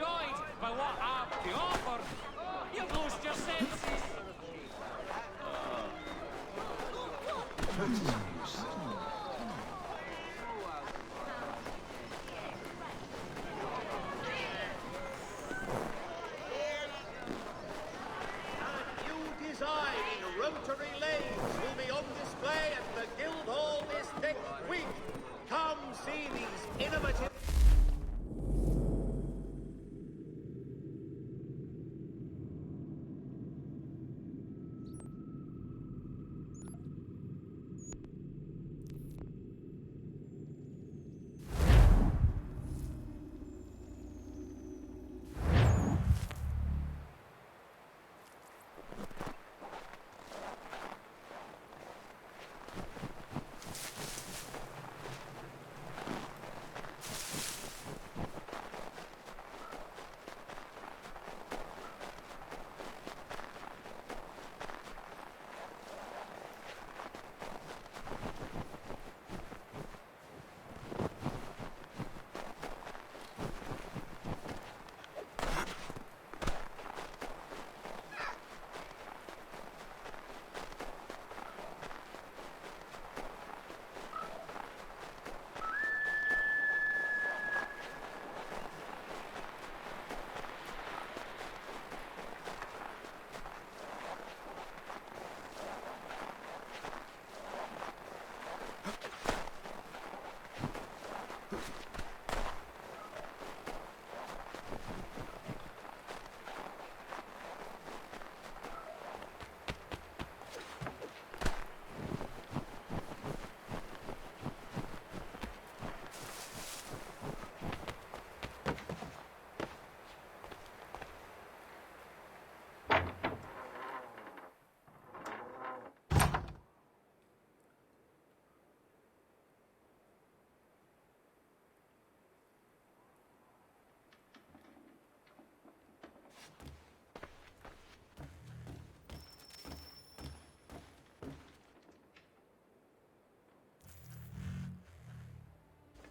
overjoyed by what I've to offer. You've lost your senses. New design in rotary lanes will be on display at the Guildhall this next week. Come see these innovative...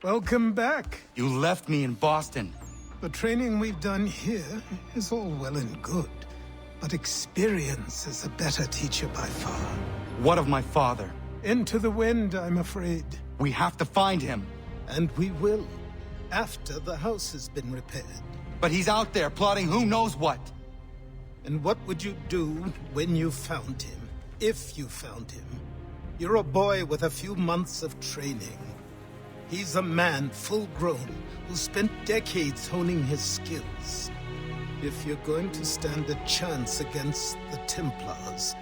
Welcome back. You left me in Boston. The training we've done here is all well and good, but experience is a better teacher by far. What of my father? Into the wind, I'm afraid. We have to find him. And we will, after the house has been repaired. But he's out there plotting who knows what. And what would you do when you found him? If you found him? You're a boy with a few months of training. He's a man full grown who spent decades honing his skills. If you're going to stand a chance against the Templars,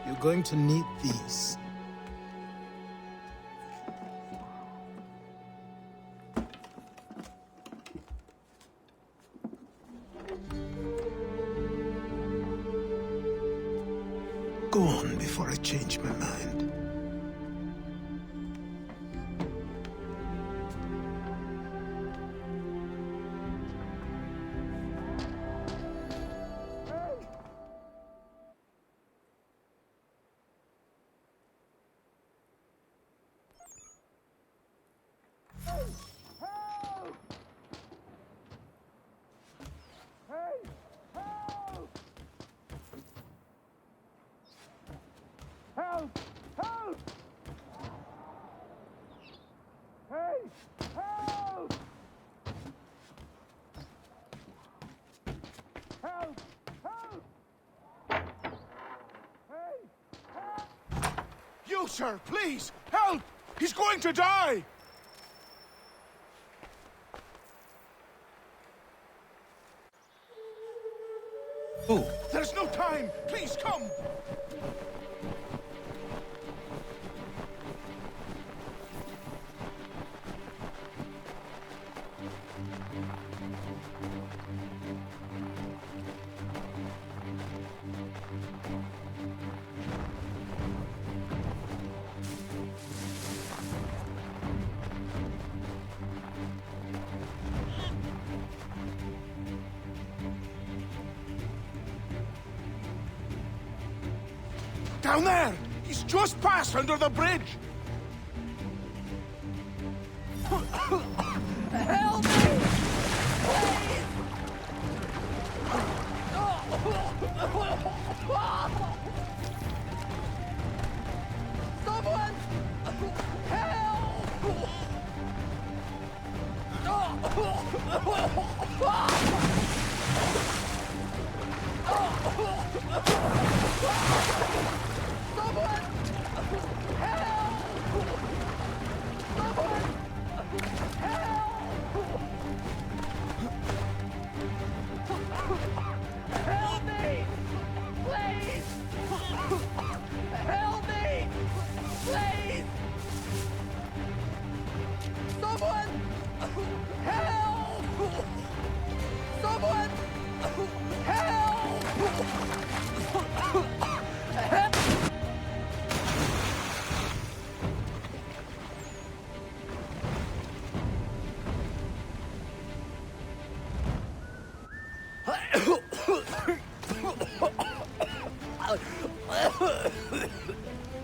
you're going to need these. Go on before I change my mind. Help! Help! Hey! Help! Help! Help! Hey! Help! You, sir, please! Help! He's going to die! Who? There's no time! Please, come! Down there! He's just passed under the bridge! Help me! Please! Help me! Please! Help me! Please! Someone! Help! Someone! Help!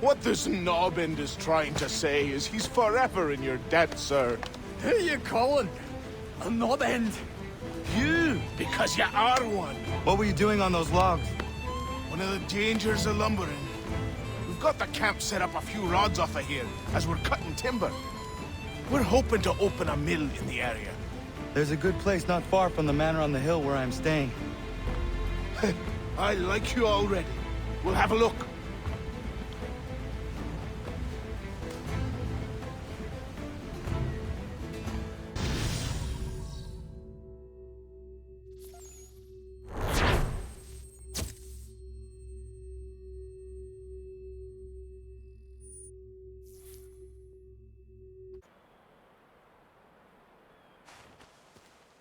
What this knobend is trying to say is he's forever in your debt, sir. Who you calling? A knob end? You, because you are one. What were you doing on those logs? One of the dangers of lumbering. We've got the camp set up a few rods off of here, as we're cutting timber. We're hoping to open a mill in the area. There's a good place not far from the manor on the hill where I'm staying. I like you already. We'll have a look.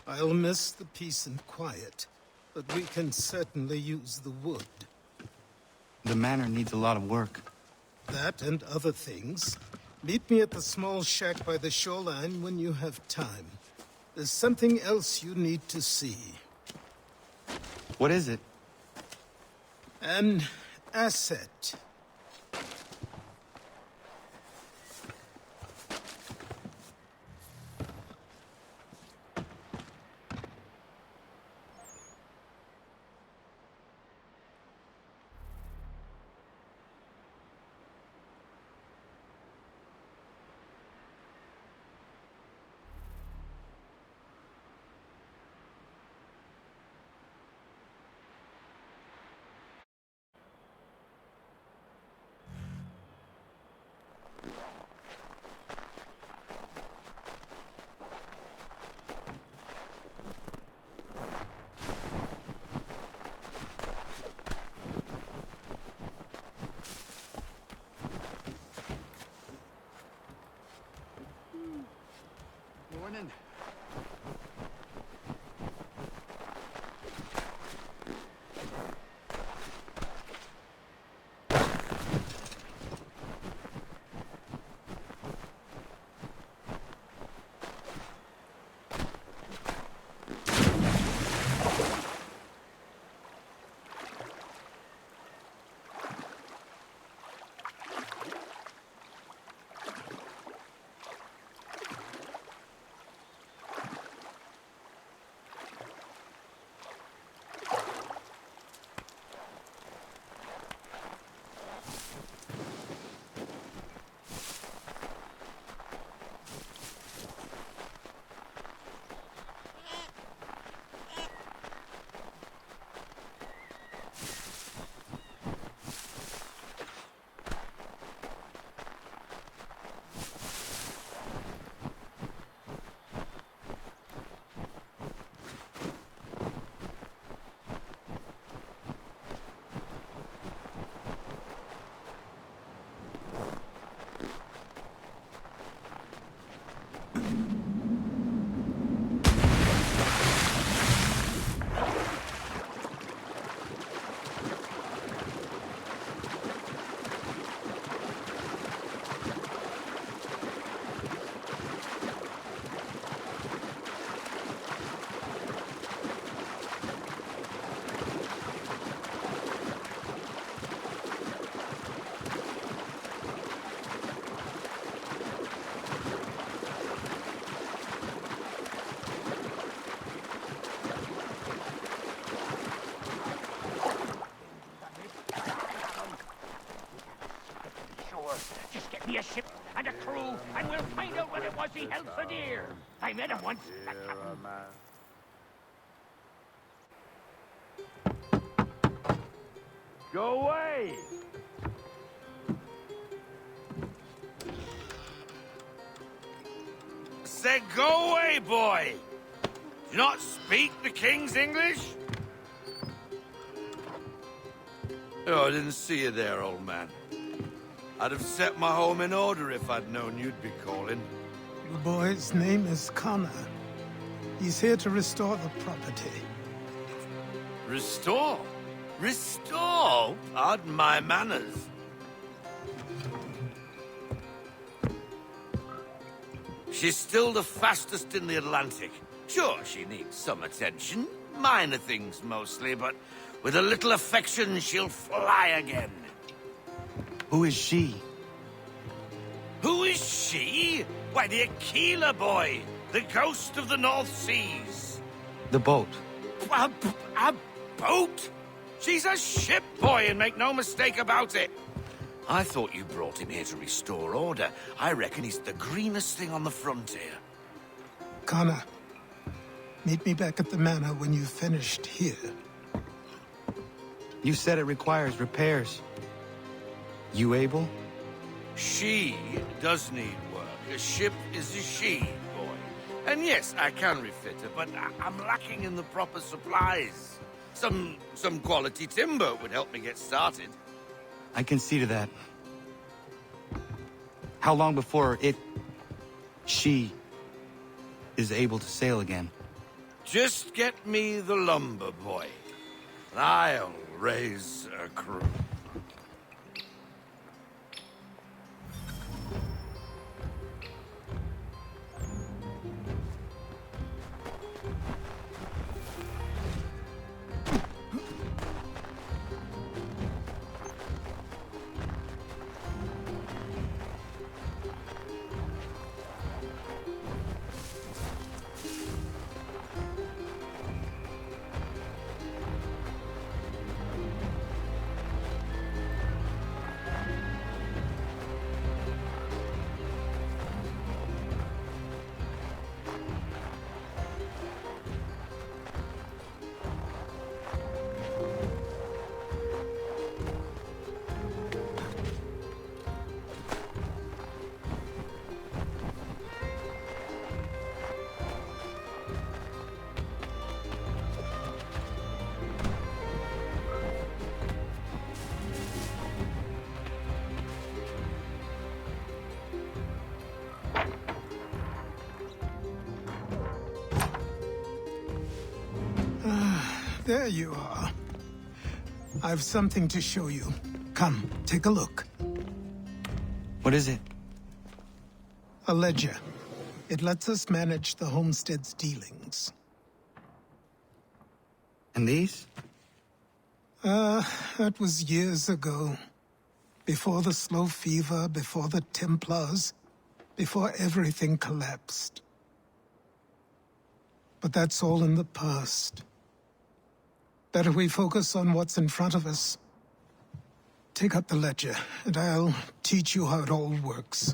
I'll miss the peace and quiet, but we can certainly use the wood. The manor needs a lot of work. That and other things. Meet me at the small shack by the shoreline when you have time. There's something else you need to see. What is it? An asset. Morning. Just get me a ship and a crew through, and we'll find out what it was he held so dear. I met him once, that captain. Go away! Said go away, boy! Do you not speak the King's English? Oh, I didn't see you there, old man. I'd have set my home in order if I'd known you'd be calling. The boy's name is Connor. He's here to restore the property. Restore? Restore? Pardon my manners. She's still the fastest in the Atlantic. Sure, she needs some attention. Minor things mostly, but with a little affection, she'll fly again. Who is she? Who is she? Why, the Aquila boy, the ghost of the North Seas. The boat. A boat? She's a ship boy, and make no mistake about it. I thought you brought him here to restore order. I reckon he's the greenest thing on the frontier. Connor, meet me back at the manor when you've finished here. You said it requires repairs. You able? She does need work. A ship is a she, boy. And yes, I can refit her, but I'm lacking in the proper supplies. Some quality timber would help me get started. I can see to that. How long before she is able to sail again? Just get me the lumber, boy. And I'll raise a crew. There you are. I've something to show you. Come, take a look. What is it? A ledger. It lets us manage the homestead's dealings. And these? That was years ago. Before the slow fever, before the Templars, before everything collapsed. But that's all in the past. Better we focus on what's in front of us. Take up the ledger, and I'll teach you how it all works.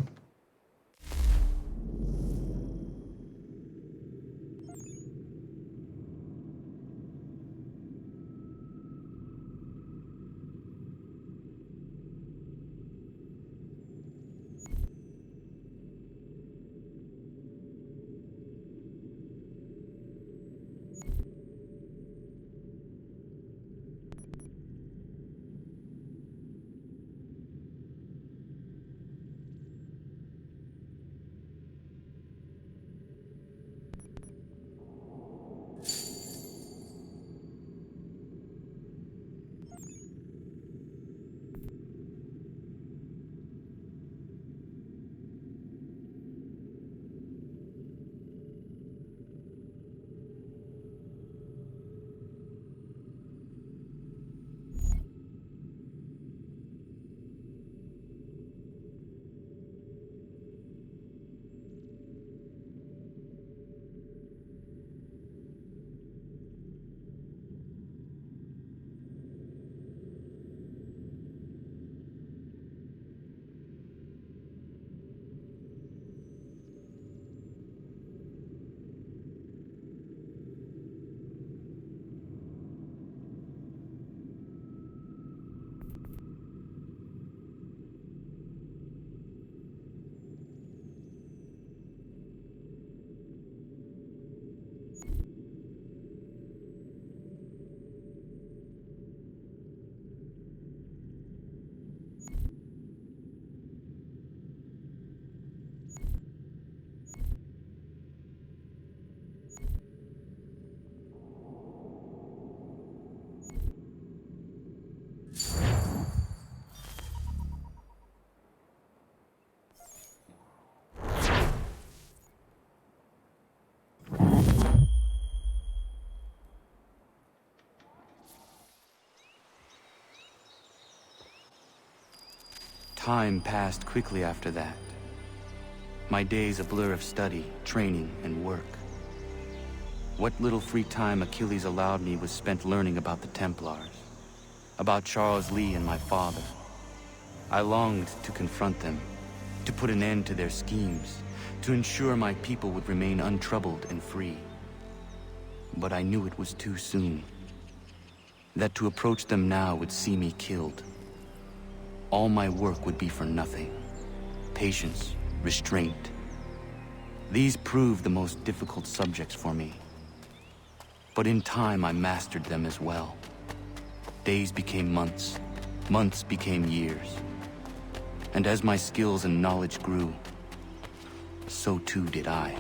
Time passed quickly after that. My days a blur of study, training, and work. What little free time Achilles allowed me was spent learning about the Templars, about Charles Lee and my father. I longed to confront them, to put an end to their schemes, to ensure my people would remain untroubled and free. But I knew it was too soon, that to approach them now would see me killed. All my work would be for nothing. Patience, restraint. These proved the most difficult subjects for me. But in time I mastered them as well. Days became months, months became years. And as my skills and knowledge grew, so too did I.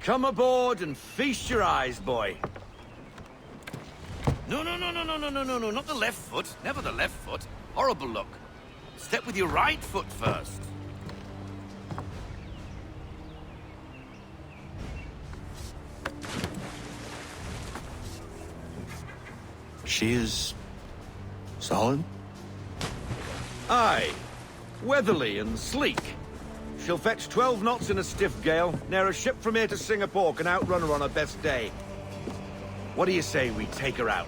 Come aboard and feast your eyes, boy. No, not the left foot. Never the left foot. Horrible look. Step with your right foot first. She is solid? Aye. Weatherly and sleek. She'll fetch 12 knots in a stiff gale. Ne'er a ship from here to Singapore can outrun her on her best day. What do you say we take her out?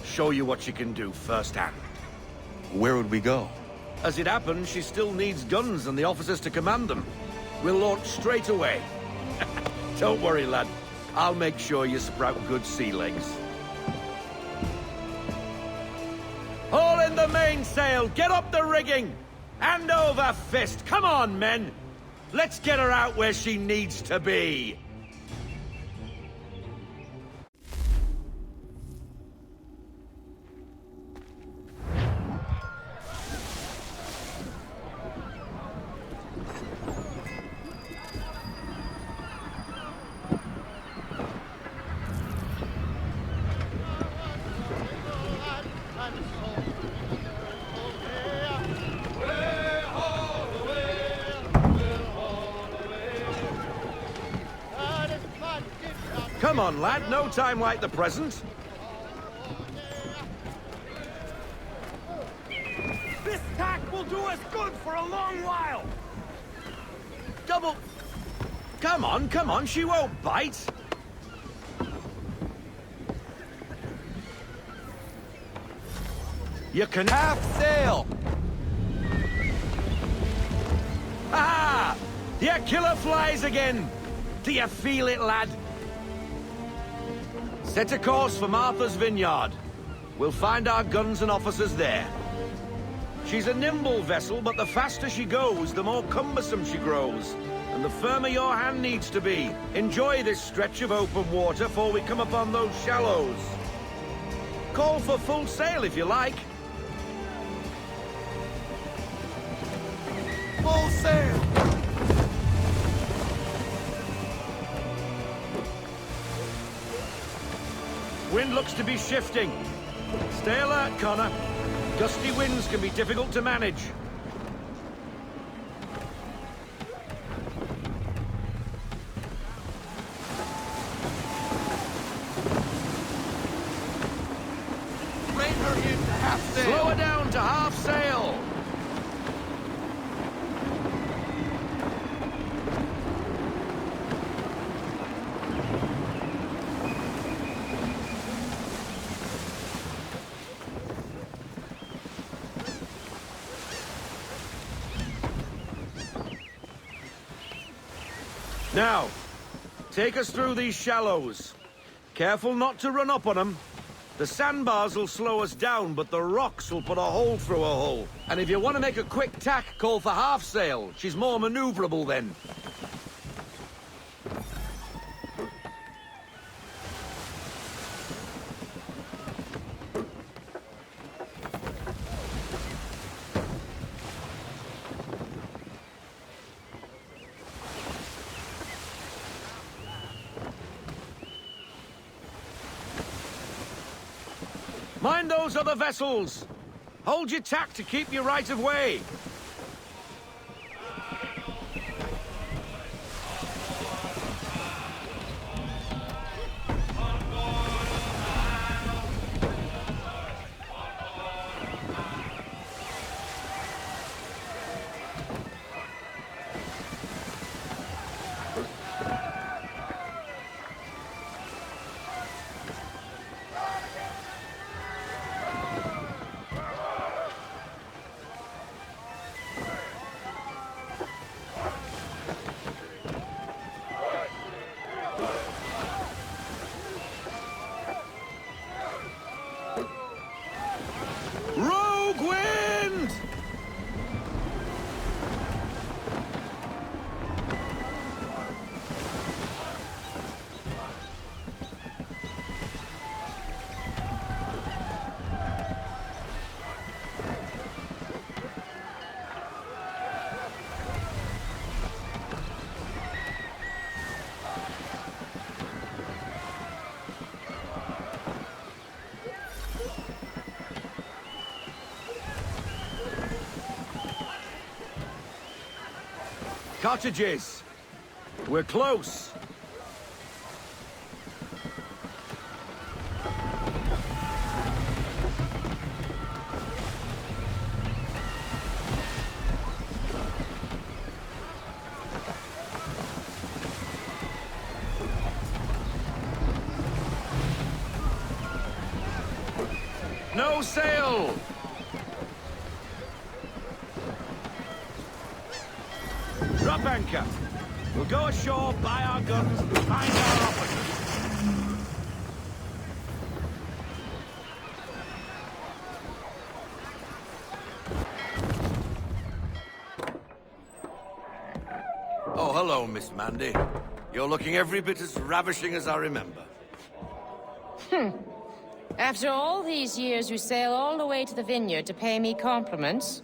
Show you what she can do firsthand. Where would we go? As it happens, she still needs guns and the officers to command them. We'll launch straight away. Don't worry, lad. I'll make sure you sprout good sea legs. Haul in the mainsail! Get up the rigging! Hand over fist! Come on, men! Let's get her out where she needs to be! Come on, lad. No time like the present. This tack will do us good for a long while! Double... Come on, she won't bite. You can half sail. Ah! Your killer flies again. Do you feel it, lad? Set a course for Martha's Vineyard. We'll find our guns and officers there. She's a nimble vessel, but the faster she goes, the more cumbersome she grows. And the firmer your hand needs to be. Enjoy this stretch of open water before we come upon those shallows. Call for full sail if you like. Full sail! Wind looks to be shifting. Stay alert, Connor. Gusty winds can be difficult to manage. Now, take us through these shallows. Careful not to run up on them. The sandbars will slow us down, but the rocks will put a hole through a hole. And if you want to make a quick tack, call for half sail. She's more maneuverable then. Mind those other vessels! Hold your tack to keep your right of way! Rogue wind! Cottages! We're close! No sail! Drop anchor. We'll go ashore, buy our guns, and find our officers. Oh, hello, Miss Mandy. You're looking every bit as ravishing as I remember. After all these years, you sail all the way to the vineyard to pay me compliments?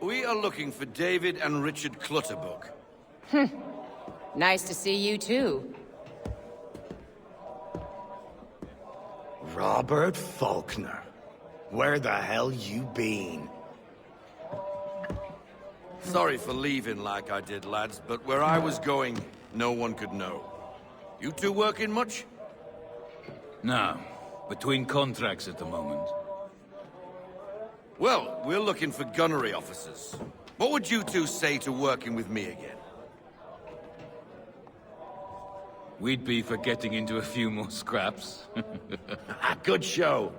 We are looking for David and Richard Clutterbuck. Nice to see you, too. Robert Faulkner. Where the hell you been? Sorry for leaving like I did, lads, but where I was going, no one could know. You two working much? No. Between contracts at the moment. Well, we're looking for gunnery officers. What would you two say to working with me again? We'd be for getting into a few more scraps. Good show.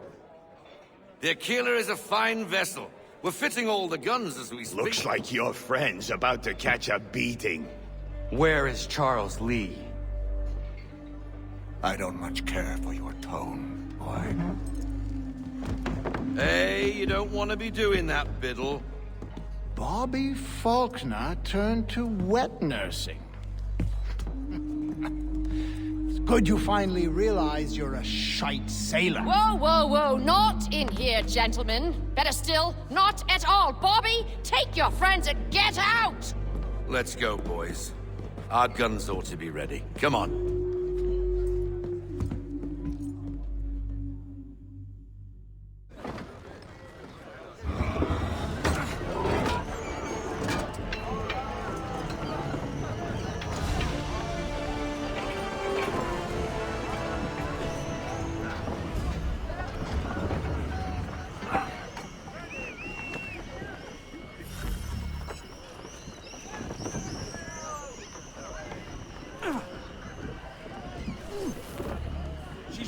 The Aquila is a fine vessel. We're fitting all the guns as we speak. Looks like your friend's about to catch a beating. Where is Charles Lee? I don't much care for your tone, boy. Hey, you don't want to be doing that, Biddle. Bobby Faulkner turned to wet nursing. It's good you finally realize you're a shite sailor. Whoa, whoa, whoa, not in here, gentlemen. Better still, not at all. Bobby, take your friends and get out! Let's go, boys. Our guns ought to be ready. Come on.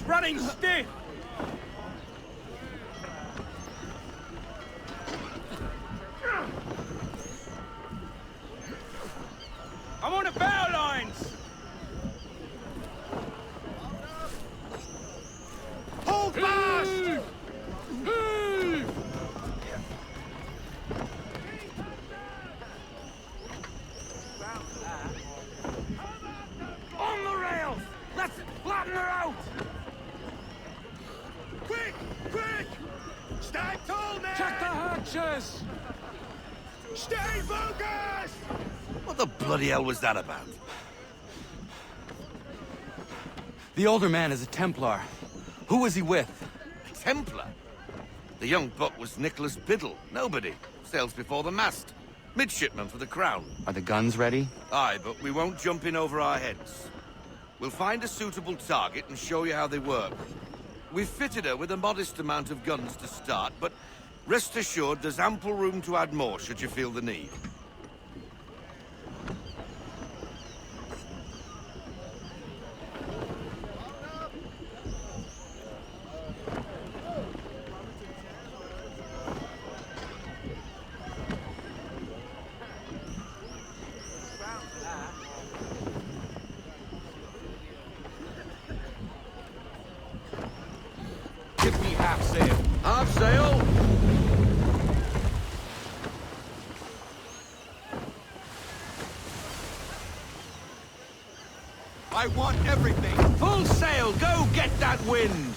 Running stiff! I'm on the bow lines! the bloody hell was that about? The older man is a Templar. Who was he with? A Templar? The young buck was Nicholas Biddle. Nobody. Sails before the mast. Midshipman for the Crown. Are the guns ready? Aye, but we won't jump in over our heads. We'll find a suitable target and show you how they work. We've fitted her with a modest amount of guns to start, but rest assured there's ample room to add more should you feel the need. Give me half sail. Half sail! I want everything. Full sail! Go get that wind!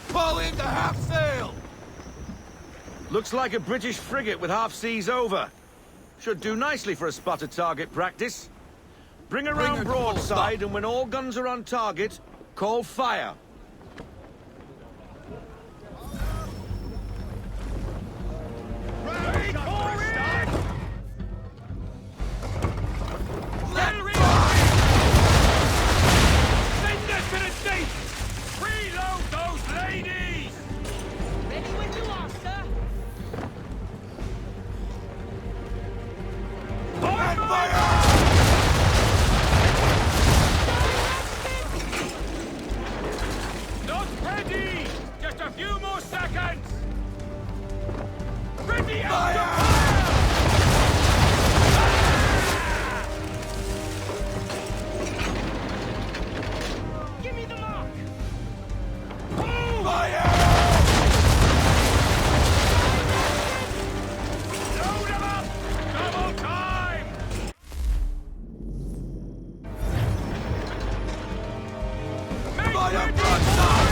Pull in the half sail. Looks like a British frigate with half seas over. Should do nicely for a spotted target practice. Bring around her to full broadside, stop. and when all guns are on target, call fire. Send us to the deep! Reload those ladies! Ready when you are, sir. Not ready! Just a few more seconds! Ready out to fire! Give me the mark. Load 'em up! Double time! Make ready, boys!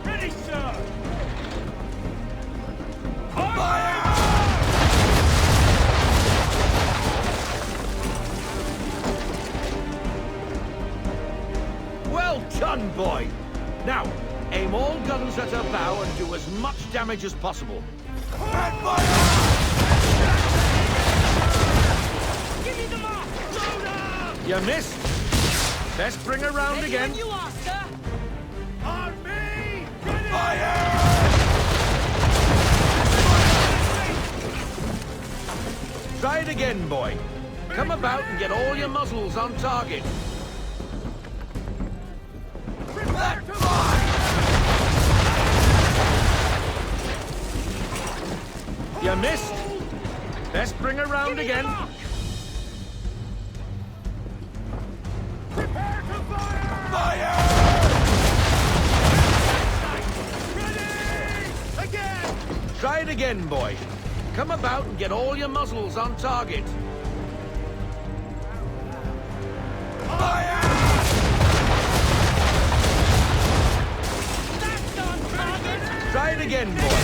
Ready, sir! Fire! Well done, boy! Now, aim all guns at her bow and do as much damage as possible. Give me the mark. Load up. You missed. Best bring her round Ready again. when you are, sir. On me! Ready! Try it again, boy. Come about and get all your muzzles on target. Prepare to fire! You missed. Best bring her round again. Prepare to fire! Ready! Again! Try it again, boy. Come about and get all your muzzles on target. That's on target. Try it again, boy.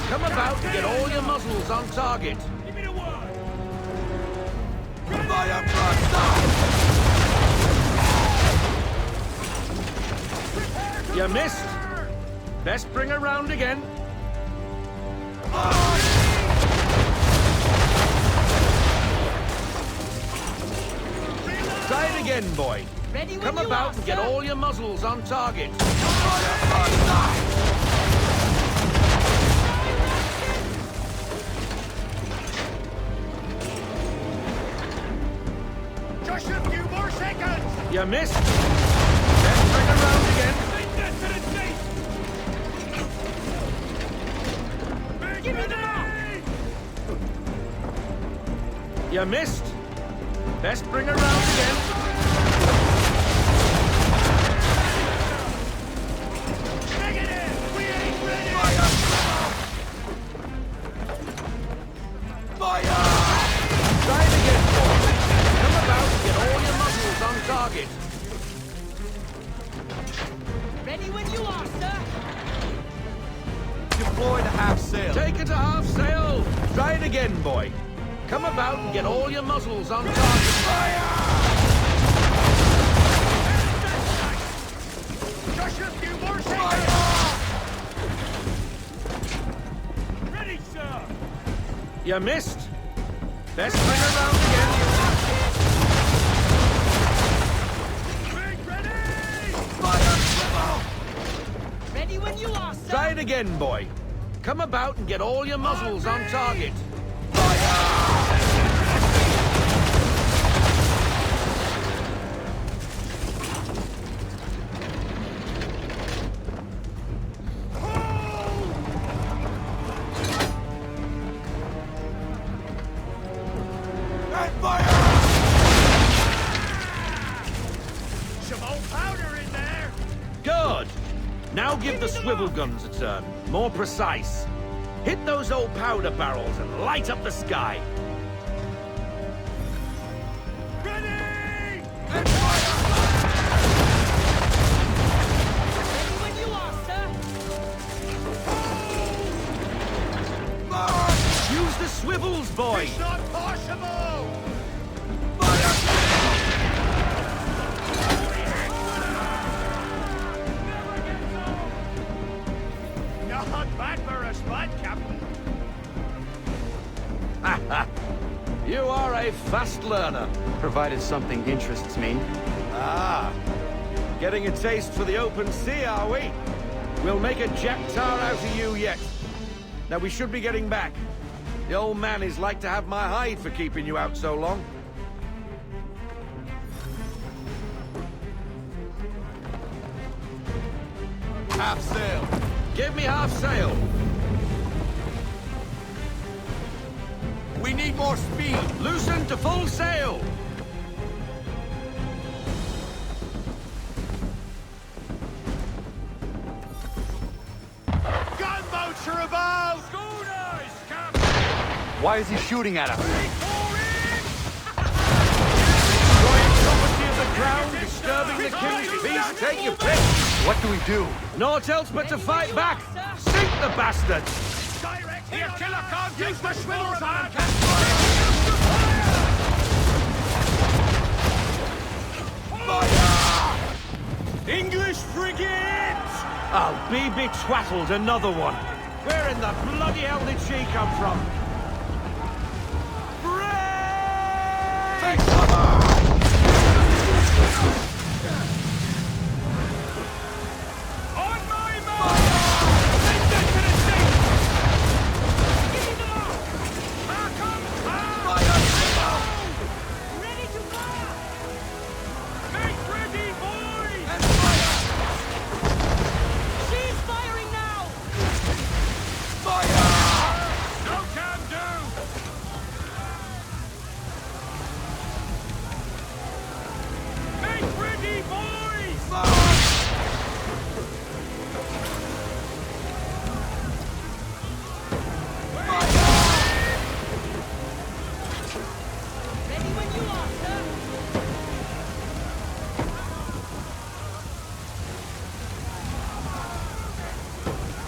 Come about and get all your muzzles on target. Give me the word! You missed. Best bring her round again. Try it again, boy. Ready when Come you about are, and get sir. all your muzzles on target. Just a few more seconds! You missed. Best bring her round again. Send us to the deep! Give me the mark. You missed. Best bring her round again. target. Ready when you are, sir. Deploy the half sail. Take it to half sail. Try it again, boy. Come about and get all your muzzles on target. Fire! Just a few more seconds! Ready, sir! You missed. Best bring around again. Big ready! Fire! Swivel! Ready when you are, sir. Try it again, boy. Come about and get all your muzzles on target. Some old powder in there! Good. Now give the swivel guns a turn. More precise. Hit those old powder barrels and light up the sky. Ready! Ready when you are, sir. Use the swivels, boy. It's not possible! Not bad for a spot, Captain. You are a fast learner. Provided something interests me. Ah. Getting a taste for the open sea, are we? We'll make a jack tar out of you yet. Now we should be getting back. The old man is like to have my hide for keeping you out so long. Half sail. Give me half sail. We need more speed. Loosen to full sail. Gunboats are about! Schooners, Captain! Why is he shooting at us? Destroying property of the crown, disturbing the king's peace, take your pick. What do we do? Naught else but to fight back. Sink the bastard. Direct Here, killer can't use the swivels on! English frigate! I'll be betwaddled, another one. Where in the bloody hell did she come from? Break! Take cover! On my mark! Send them to the sea! Give me the mark. Mark 'em! Ready to fire. Make ready, boys! She's firing now. No can do! Make ready, boys! Ready when you are, sir.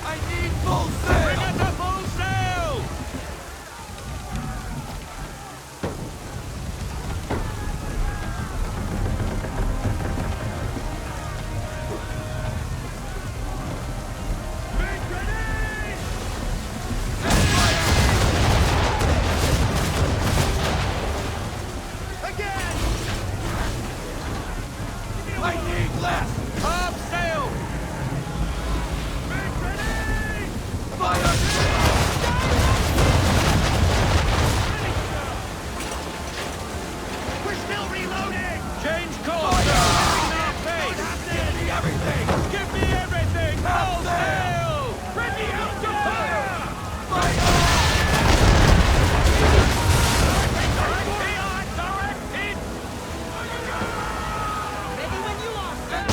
I need full sail! Bring it to full sail! Make ready! Again! I need less! Half sail! Make ready! Fire! We're still reloading! Change course! Give me everything! Give me everything! Full sail! Ready out to fire! Ready when you are, sir.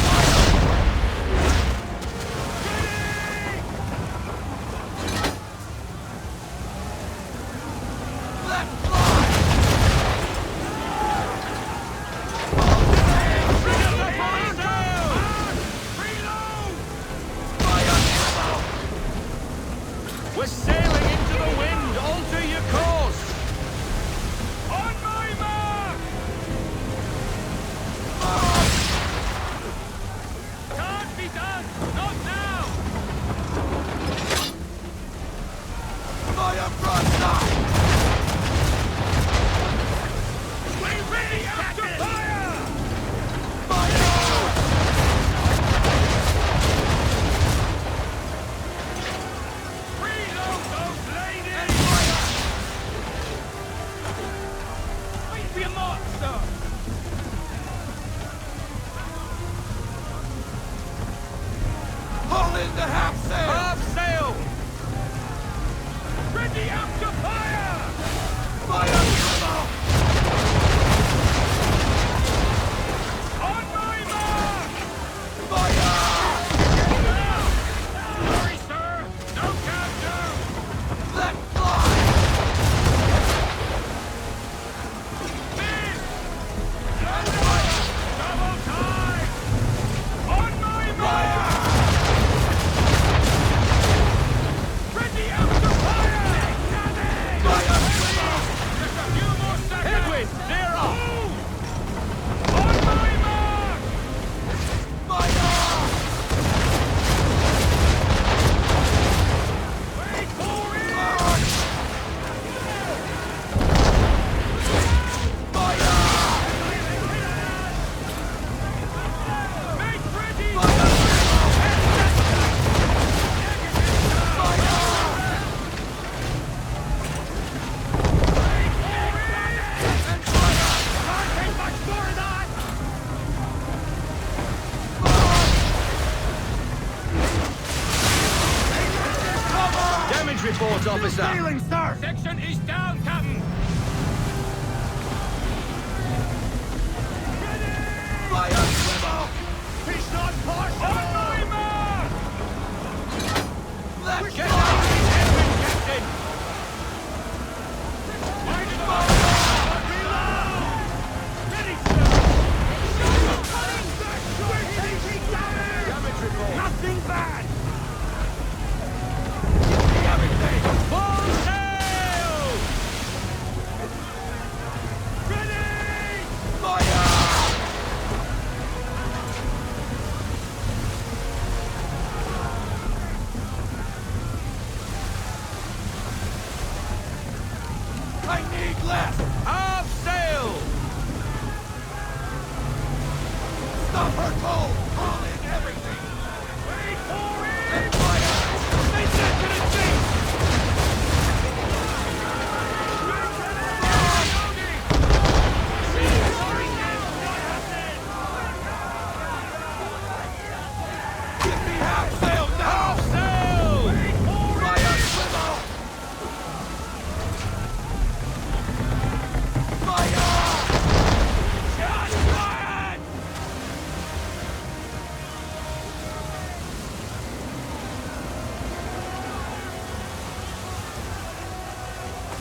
in the half sail! Half sail! Ready up to fire! Fire! On my mark! Fire! Sorry, sir! No countdown! Let fly! Miss! Double time! On my mark! Ready up to fire! Fire! Just a few more seconds! Headwind! They're off! On my mark! Fire! Wait for it! Make ready! Can't take much more of that! Damage report, officer! Section is down, Captain! Fire! Swivel! Fish not partial! On my mark! Left Get fly! out of headwind, Captain! Mind the Ready, We're taking damage! Damage report! Nothing bad! Everything! Full sail! Ready! Fire! I need less! Half sail! Stop her cold! Call in everything! Wait for it! Fire! They said to the sea! Give me half sail now! Half sail! Fire! Swivel! Fire! Shots fired!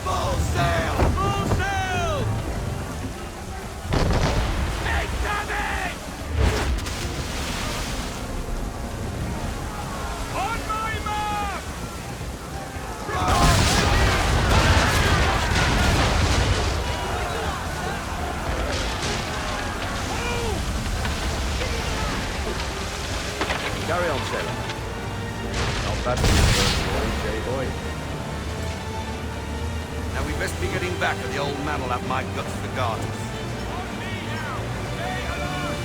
Full sail! Full sail! Make damage! On my mark! Carry on, sailor. Not bad for boy. Now we best be getting back, or the old man will have my guts for garters. On me now! Stay alert!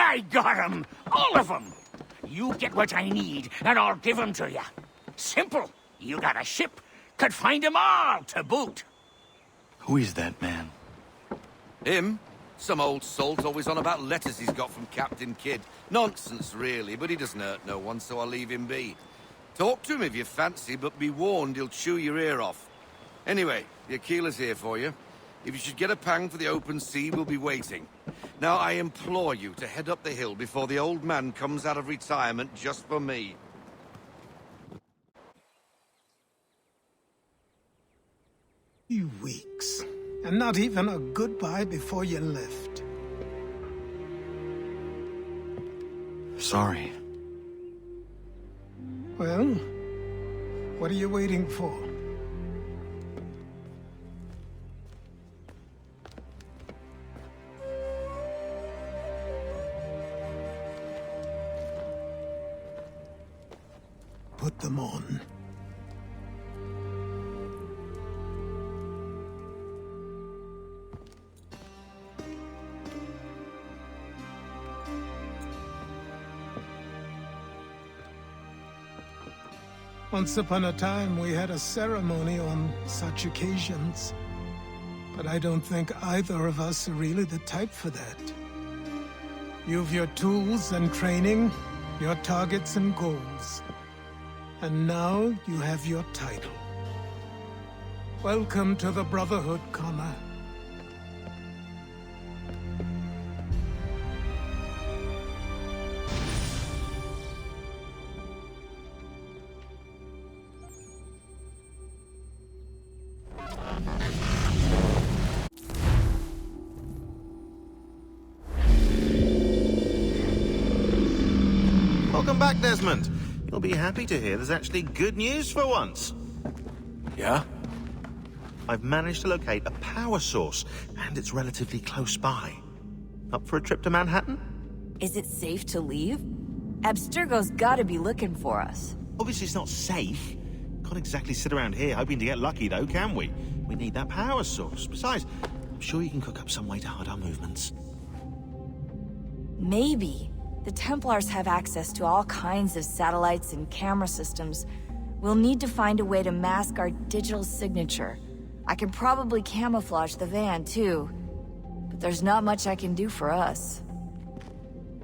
I got 'em! All of 'em! You get what I need, and I'll give 'em to you. Simple. You got a ship, could find 'em all to boot. Who is that man? Him? Some old salt always on about letters he's got from Captain Kidd. Nonsense, really, but he doesn't hurt no one, so I'll leave him be. Talk to him if you fancy, but be warned he'll chew your ear off. Anyway, the Aquila's here for you. If you should get a pang for the open sea, we'll be waiting. Now, I implore you to head up the hill before the old man comes out of retirement just for me. 3 weeks. And not even a goodbye before you left. Sorry. Well, what are you waiting for? Put them on. Once upon a time, we had a ceremony on such occasions. But I don't think either of us are really the type for that. You've your tools and training, your targets and goals. And now you have your title. Welcome to the Brotherhood, Connor. Welcome back, Desmond. You'll be happy to hear there's actually good news for once. Yeah? I've managed to locate a power source, and it's relatively close by. Up for a trip to Manhattan? Is it safe to leave? Abstergo's gotta be looking for us. Obviously it's not safe. Can't exactly sit around here hoping to get lucky, though, can we? We need that power source. Besides, I'm sure you can cook up some way to hide our movements. Maybe. The Templars have access to all kinds of satellites and camera systems. We'll need to find a way to mask our digital signature. I can probably camouflage the van, too. But there's not much I can do for us.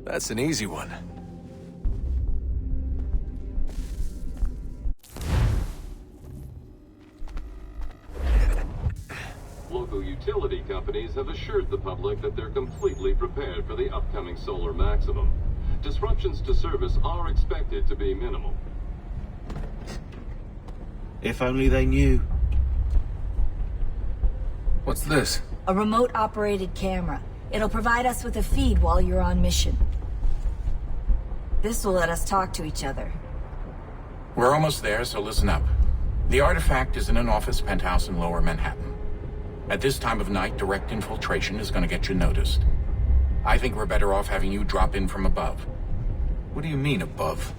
That's an easy one. Local utility companies have assured the public that they're completely prepared for the upcoming solar maximum. Disruptions to service are expected to be minimal. If only they knew. What's this? A remote-operated camera. It'll provide us with a feed while you're on mission. This will let us talk to each other. We're almost there, so listen up. The artifact is in an office penthouse in Lower Manhattan. At this time of night, direct infiltration is going to get you noticed. I think we're better off having you drop in from above. What do you mean, above?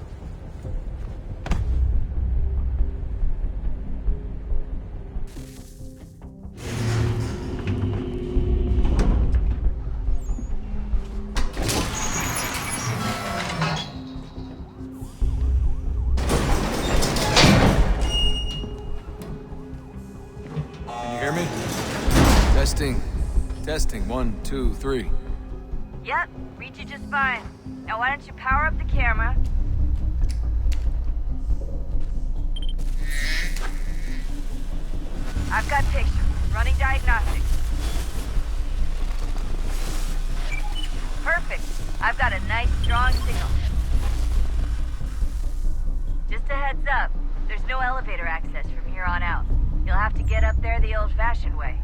Can you hear me? Testing. Testing. 1, 2, 3. Yep, reach you just fine. Now why don't you power up the camera? I've got pictures. Running diagnostics. Perfect. I've got a nice, strong signal. Just a heads up, there's no elevator access from here on out. You'll have to get up there the old-fashioned way.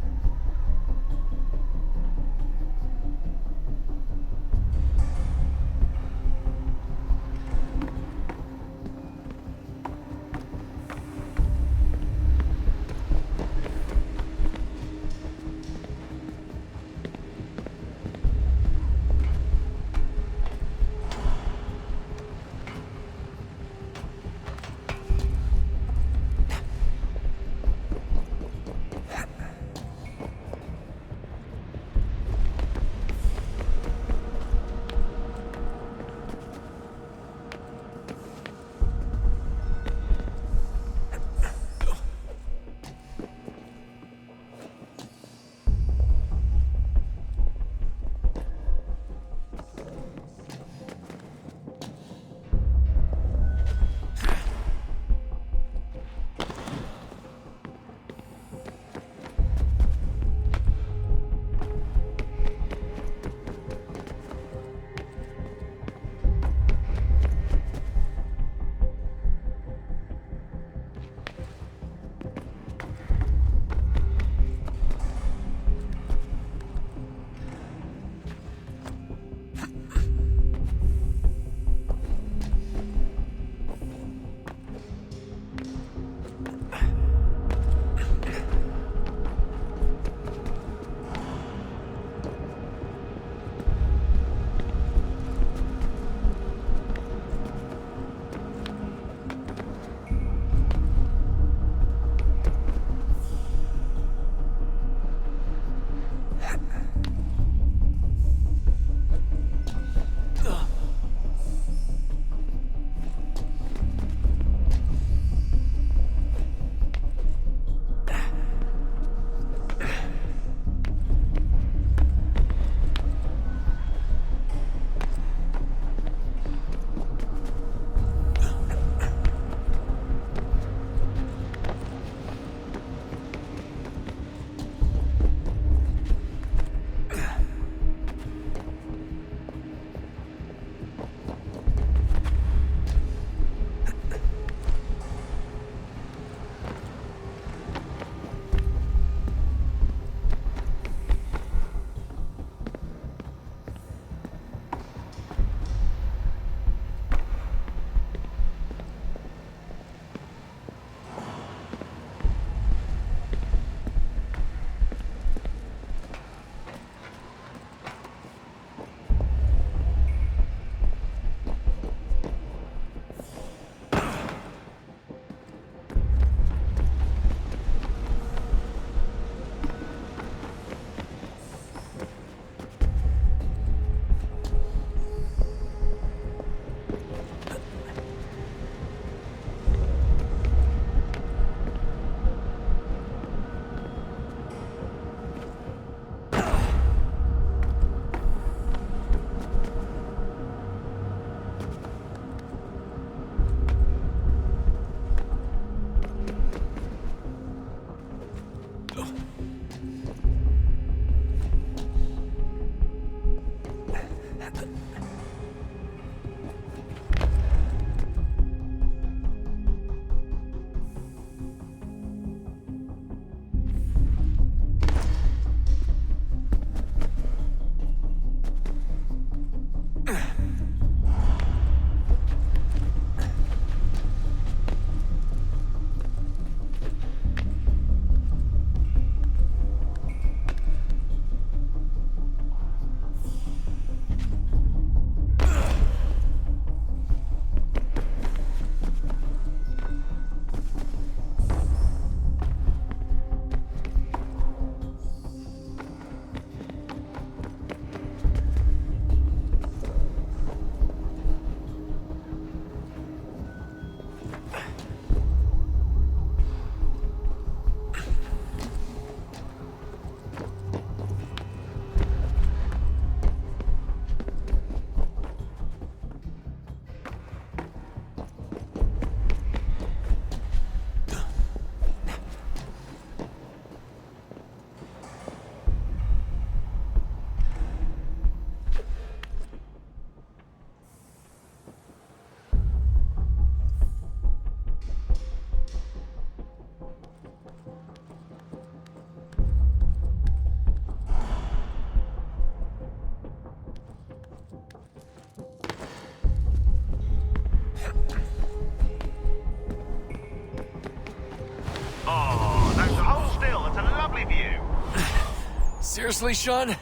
Seriously, Shaun?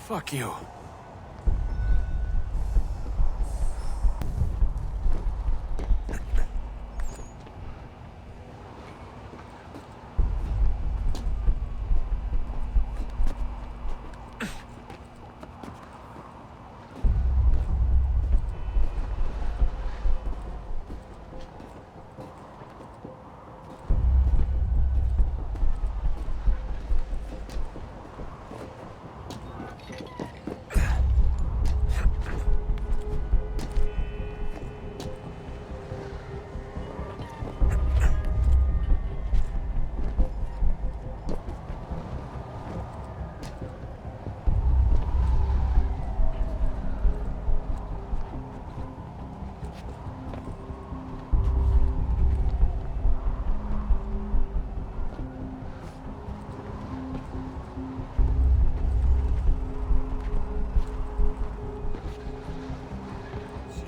Fuck you.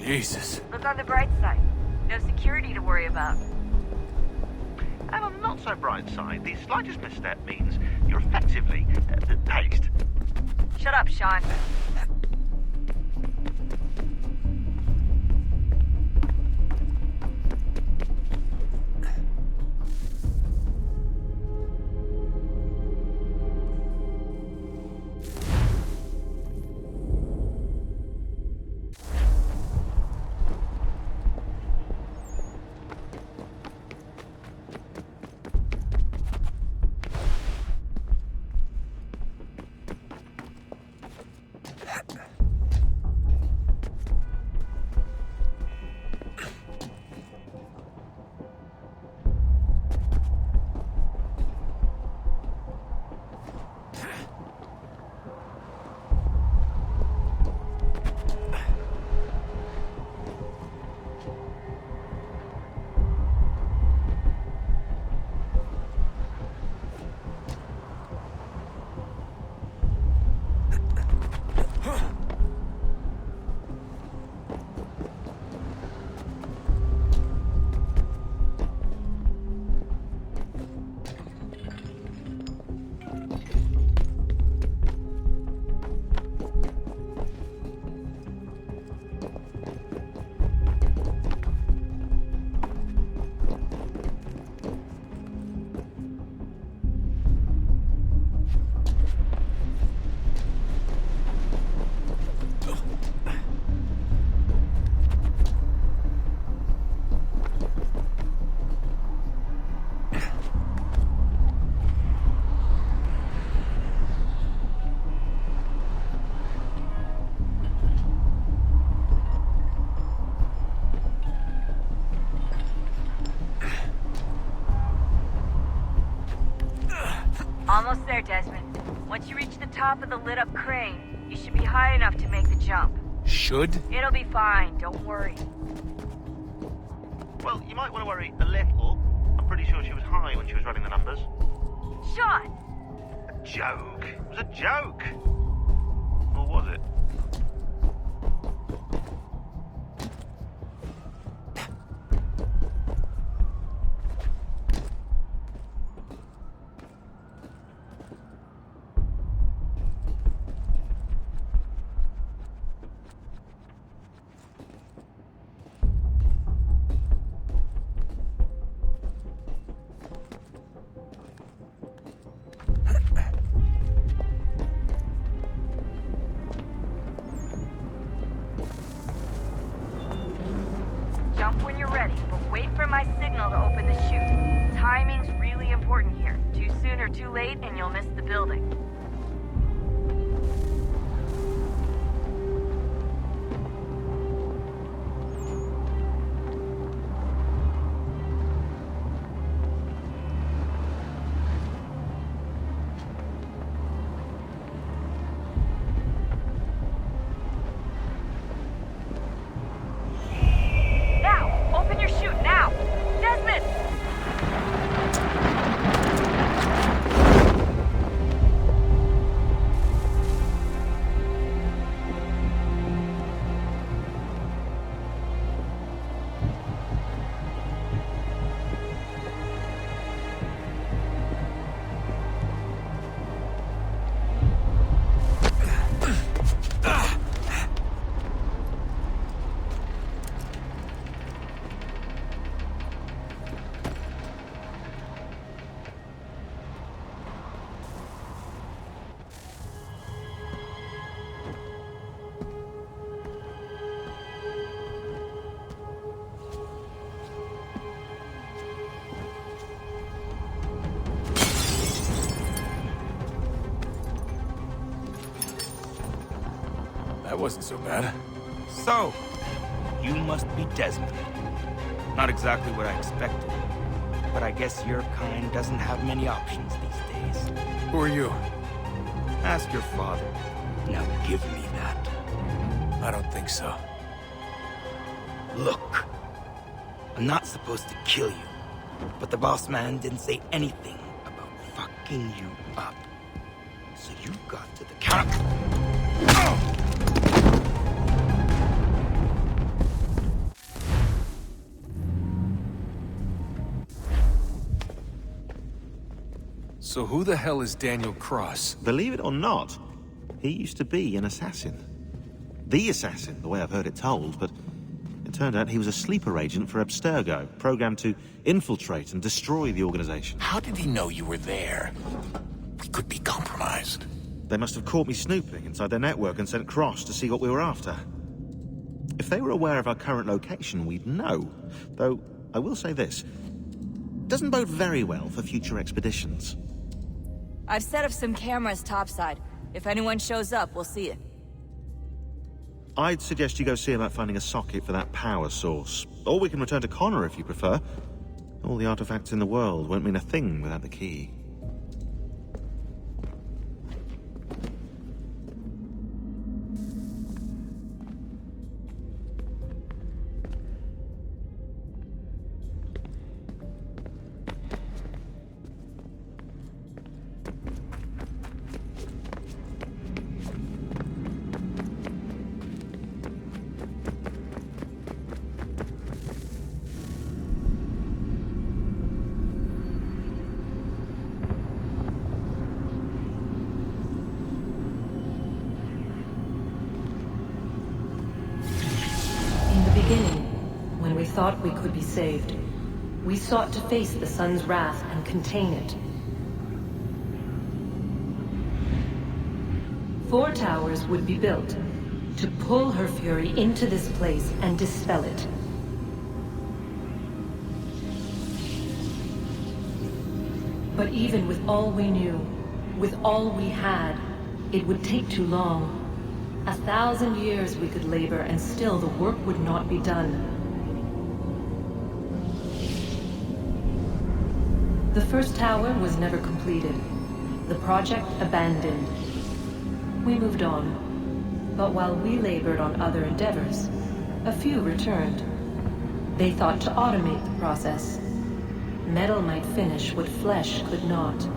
Jesus. Look on the bright side. No security to worry about. And on the not so bright side, the slightest misstep means you're effectively tased. Shut up, Shaun. Almost there, Desmond. Once you reach the top of the lit-up crane, you should be high enough to make the jump. Should? It'll be fine, don't worry. Well, you might want to worry a little. I'm pretty sure she was high when she was running the numbers. Shaun! A joke. It was a joke. Or was it? Jump when you're ready, but wait for my signal to open the chute. Timing's really important here. Too soon or too late, and you'll miss the building. That wasn't so bad. So, you must be Desmond. Not exactly what I expected, but I guess your kind doesn't have many options these days. Who are you? Ask your father. Now give me that. I don't think so. Look, I'm not supposed to kill you, but the boss man didn't say anything about fucking you up. So you got to the counter. So who the hell is Daniel Cross? Believe it or not, he used to be an assassin. The assassin, the way I've heard it told, but it turned out he was a sleeper agent for Abstergo, programmed to infiltrate and destroy the organization. How did he know you were there? We could be compromised. They must have caught me snooping inside their network and sent Cross to see what we were after. If they were aware of our current location, we'd know. Though, I will say this. Doesn't bode very well for future expeditions. I've set up some cameras topside. If anyone shows up, we'll see it. I'd suggest you go see about finding a socket for that power source. Or we can return to Connor if you prefer. All the artifacts in the world won't mean a thing without the key. When we thought we could be saved, we sought to face the sun's wrath and contain it. 4 towers would be built to pull her fury into this place and dispel it. But even with all we knew, with all we had, it would take too long. 1,000 years we could labor and still the work would not be done. The first tower was never completed. The project abandoned. We moved on. But while we labored on other endeavors, a few returned. They thought to automate the process. Metal might finish what flesh could not.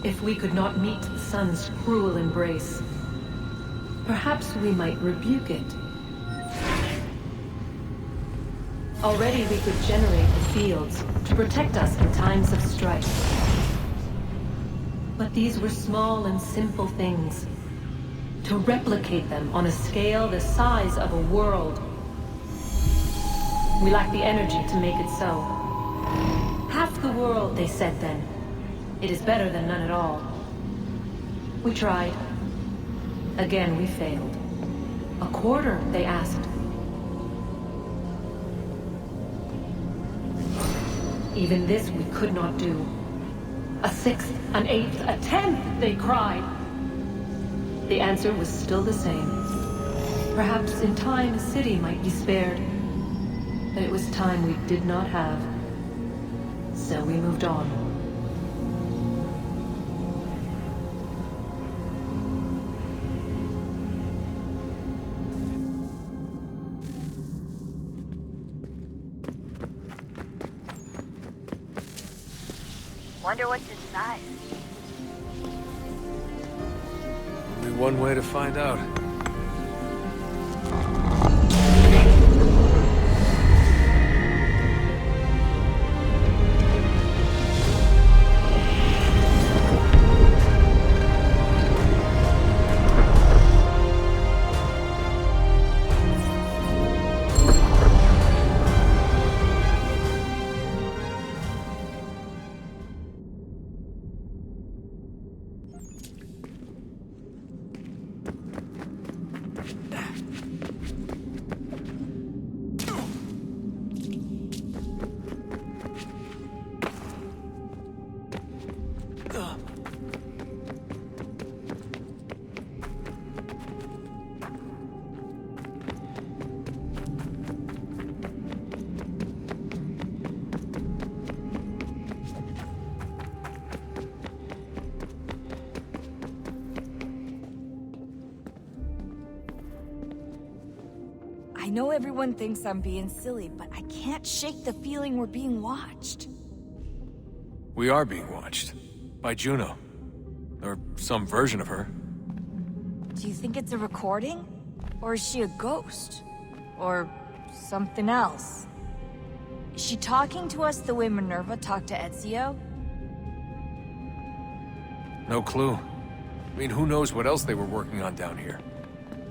If we could not meet the sun's cruel embrace, perhaps we might rebuke it. Already we could generate the fields to protect us in times of strife. But these were small and simple things. To replicate them on a scale the size of a world, we lack the energy to make it so. Half the world, they said then. It is better than none at all. We tried. Again, we failed. A quarter, they asked. Even this we could not do. A sixth, an eighth, a tenth, they cried. The answer was still the same. Perhaps in time a city might be spared. But it was time we did not have. So we moved on. Wonder what's inside. Only one way to find out. I know everyone thinks I'm being silly, but I can't shake the feeling we're being watched. We are being watched. By Juno. Or some version of her. Do you think it's a recording? Or is she a ghost? Or something else? Is she talking to us the way Minerva talked to Ezio? No clue. I mean, who knows what else they were working on down here?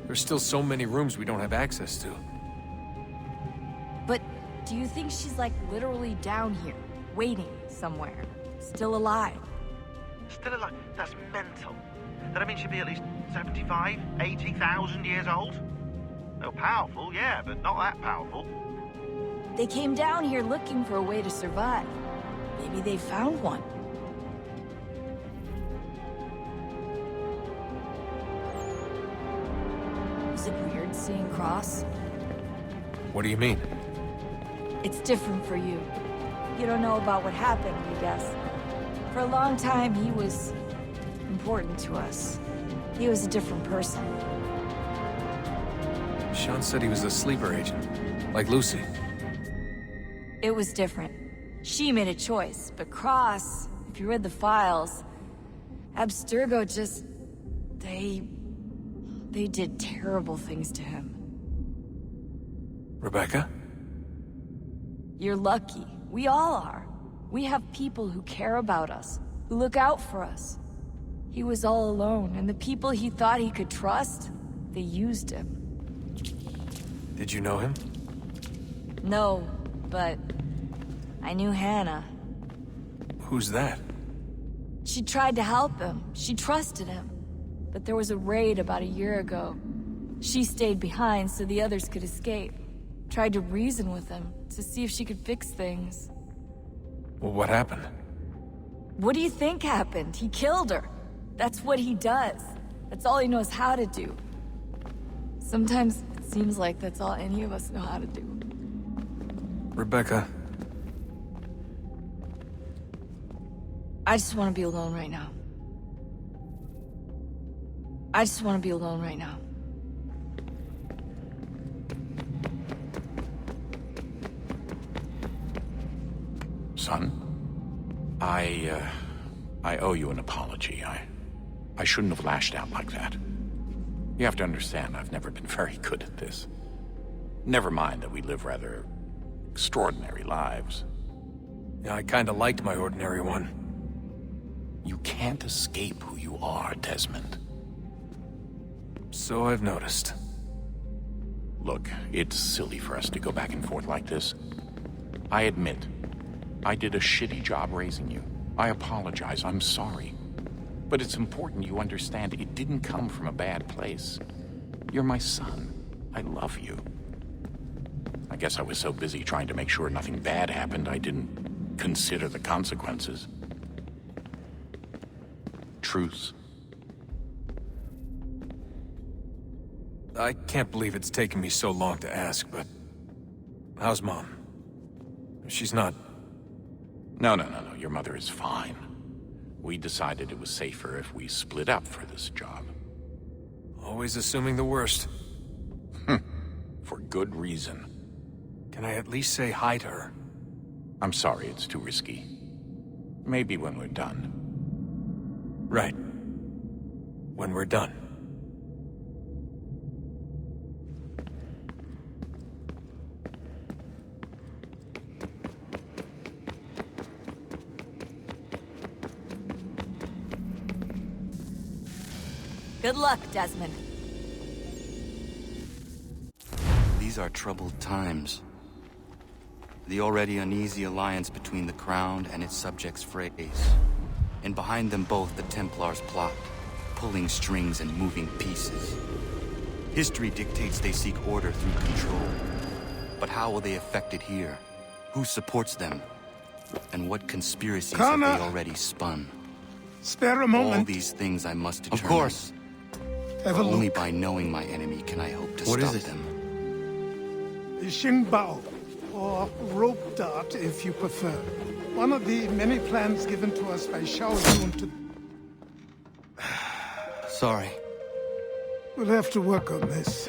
There's still so many rooms we don't have access to. But do you think she's like literally down here, waiting somewhere, still alive? Still alive? That's mental. That means she'd be at least 75, 80,000 years old? No, powerful, yeah, but not that powerful. They came down here looking for a way to survive. Maybe they found one. Is it weird seeing Cross? What do you mean? It's different for you. You don't know about what happened, I guess. For a long time, he was important to us. He was a different person. Shaun said he was a sleeper agent. Like Lucy. It was different. She made a choice, but Cross, if you read the files, Abstergo just... They did terrible things to him. Rebecca? You're lucky. We all are. We have people who care about us, who look out for us. He was all alone, and the people he thought he could trust, they used him. Did you know him? No, but I knew Hannah. Who's that? She tried to help him. She trusted him. But there was a raid about a year ago. She stayed behind so the others could escape. Tried to reason with him, to see if she could fix things. Well, what happened? What do you think happened? He killed her. That's what he does. That's all he knows how to do. Sometimes it seems like that's all any of us know how to do. Rebecca. I just want to be alone right now. I just want to be alone right now. Son, I I owe you an apology. I shouldn't have lashed out like that. You have to understand, I've never been very good at this. Never mind that we live rather extraordinary lives. Yeah, I kinda liked my ordinary one. You can't escape who you are, Desmond. So I've noticed. Look, it's silly for us to go back and forth like this. I admit, I did a shitty job raising you. I apologize, I'm sorry. But it's important you understand it didn't come from a bad place. You're my son. I love you. I guess I was so busy trying to make sure nothing bad happened, I didn't consider the consequences. Truce. I can't believe it's taken me so long to ask, but... how's Mom? She's not... No. Your mother is fine. We decided it was safer if we split up for this job. Always assuming the worst. For good reason. Can I at least say hi to her? I'm sorry, it's too risky. Maybe when we're done. Right. When we're done. Good luck, Desmond. These are troubled times. The already uneasy alliance between the Crown and its subjects frays. And behind them both the Templars plot, pulling strings and moving pieces. History dictates they seek order through control. But how will they affect it here? Who supports them? And what conspiracies have they already spun? Spare a moment. All these things I must determine. Of course. Have a look. Only by knowing my enemy can I hope to stop them. Xingbao, or rope dart if you prefer. One of the many plans given to us by Shaun to... Sorry. We'll have to work on this.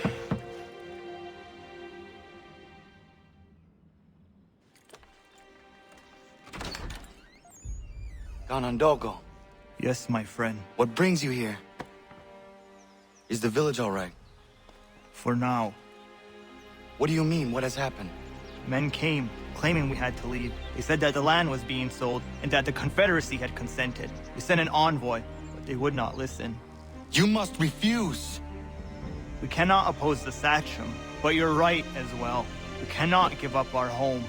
Ganondogo. Yes, my friend. What brings you here? Is the village all right? For now. What do you mean? What has happened? Men came, claiming we had to leave. They said that the land was being sold, and that the Confederacy had consented. We sent an envoy, but they would not listen. You must refuse! We cannot oppose the Sachem, but you're right as well. We cannot give up our home.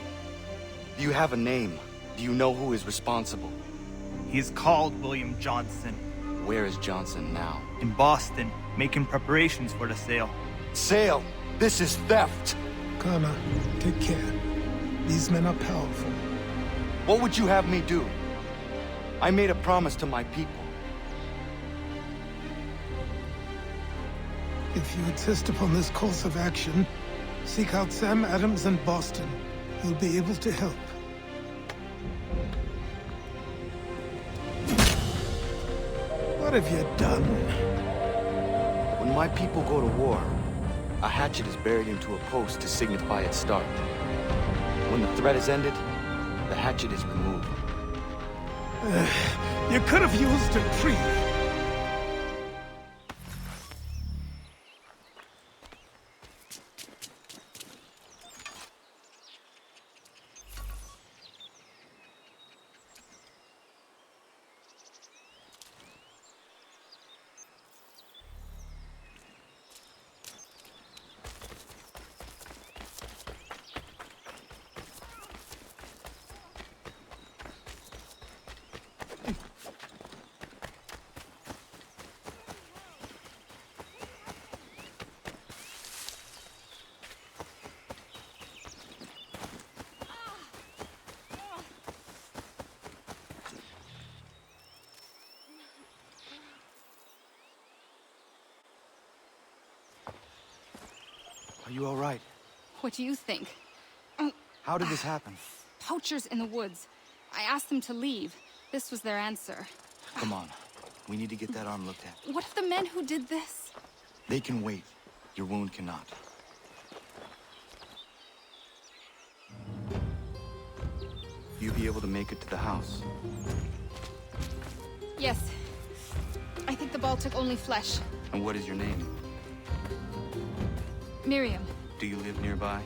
Do you have a name? Do you know who is responsible? He's called William Johnson. Where is Johnson now? In Boston, making preparations for the sale. Sale? This is theft! Kana, take care. These men are powerful. What would you have me do? I made a promise to my people. If you insist upon this course of action, seek out Sam Adams in Boston. He'll be able to help. What have you done? When my people go to war, a hatchet is buried into a post to signify its start. When the threat is ended, the hatchet is removed. You could have used a tree. Are you all right? What do you think? How did this happen? Poachers in the woods. I asked them to leave. This was their answer. Come on. We need to get that arm looked at. What of the men who did this? They can wait. Your wound cannot. You be able to make it to the house? Yes. I think the ball took only flesh. And what is your name? Miriam. Do you live nearby?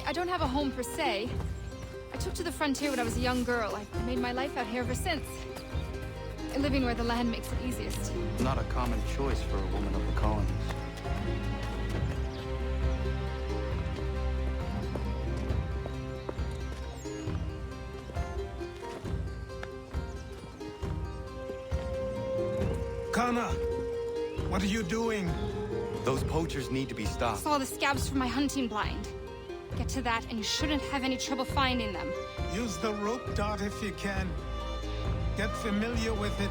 I don't have a home per se. I took to the frontier when I was a young girl. I've made my life out here ever since. Living where the land makes it easiest. Not a common choice for a woman of the colonies. Kana, what are you doing? Those poachers need to be stopped. Saw the scabs from my hunting blind. Get to that, and you shouldn't have any trouble finding them. Use the rope dart if you can. Get familiar with it.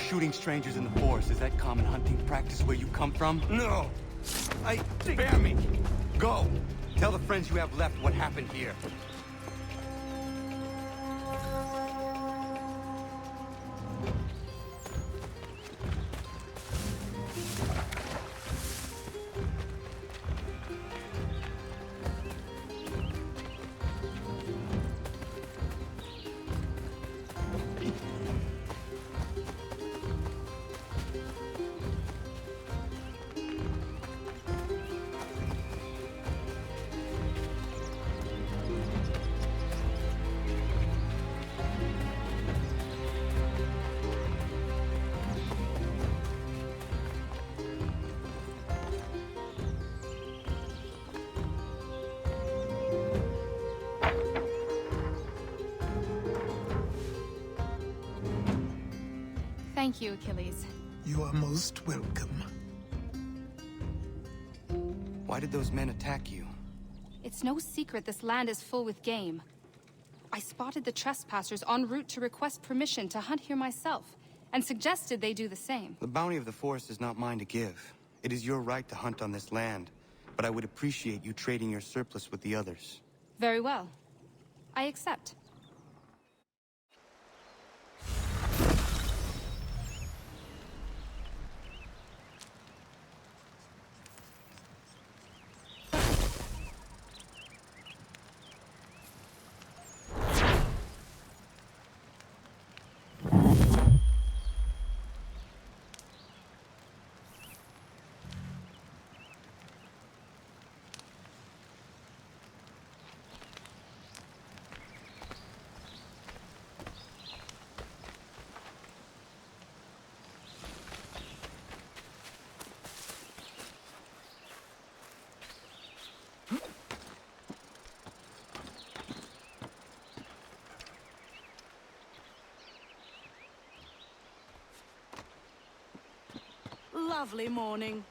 Shooting strangers in the forest, is that common hunting practice where you come from? No! Spare me! Go! Tell the friends you have left what happened here. Thank you, Achilles. You are most welcome. Why did those men attack you? It's no secret this land is full with game. I spotted the trespassers en route to request permission to hunt here myself, and suggested they do the same. The bounty of the forest is not mine to give. It is your right to hunt on this land, but I would appreciate you trading your surplus with the others. Very well. I accept. Lovely morning.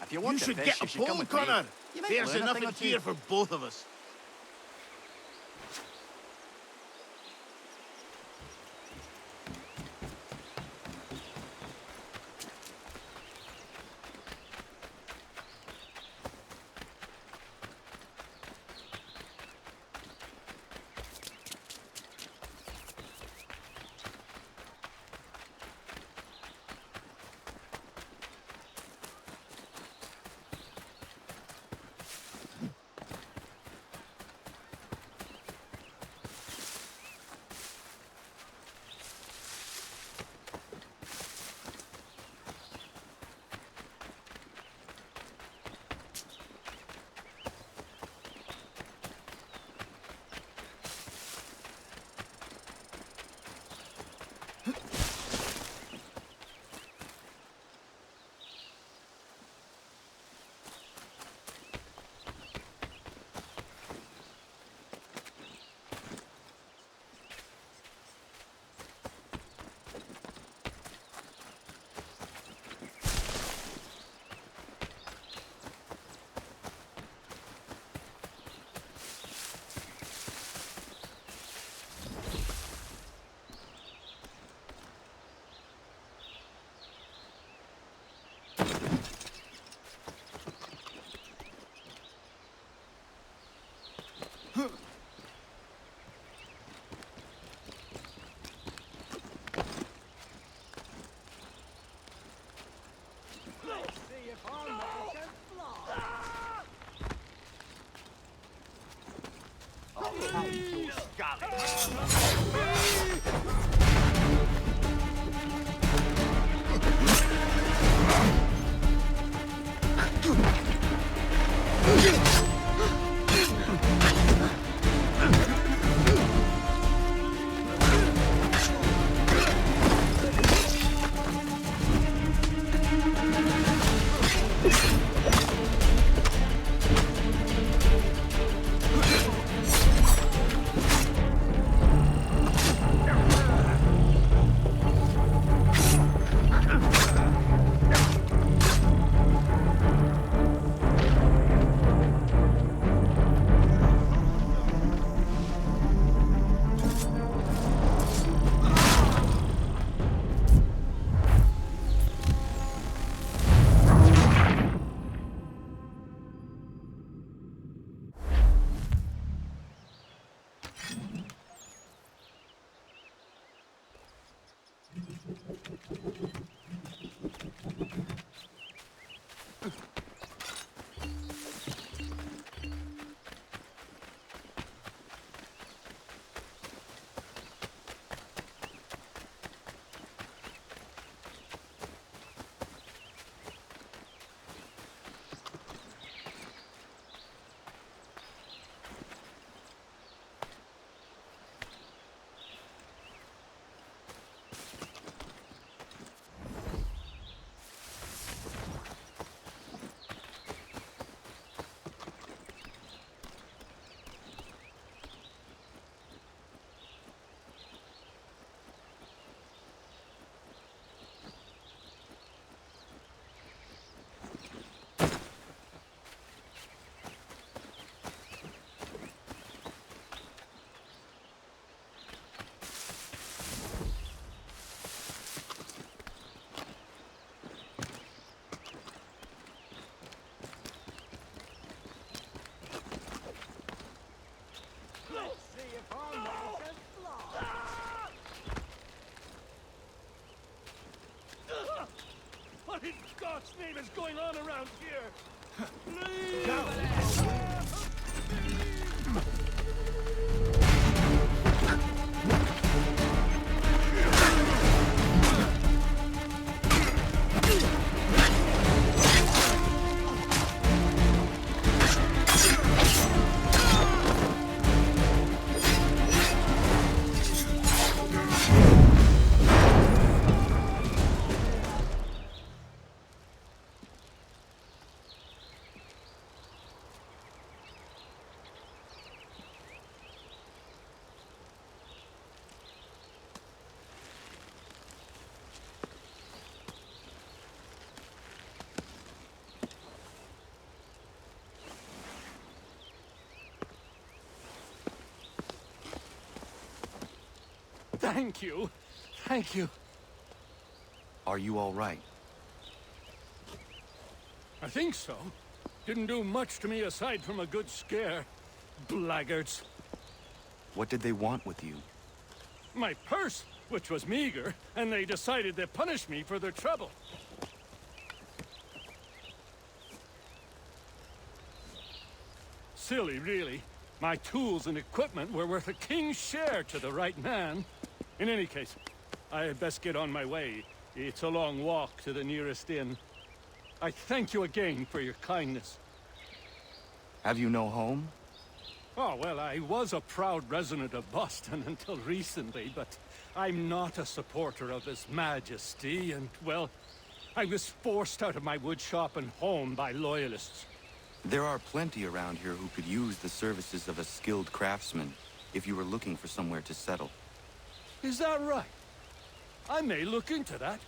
If you want should get a pole, Connor. There's enough in here for both of us. What in God's name is going on around here? Thank you. Thank you. Are you all right? I think so. Didn't do much to me aside from a good scare. Blackguards. What did they want with you? My purse, which was meager, and they decided to punish me for their trouble. Silly, really. My tools and equipment were worth a king's share to the right man. In any case, I had best get on my way. It's a long walk to the nearest inn. I thank you again for your kindness. Have you no home? Oh, well, I was a proud resident of Boston until recently, but I'm not a supporter of His Majesty, and, well, I was forced out of my woodshop and home by loyalists. There are plenty around here who could use the services of a skilled craftsman if you were looking for somewhere to settle. Is that right? I may look into that.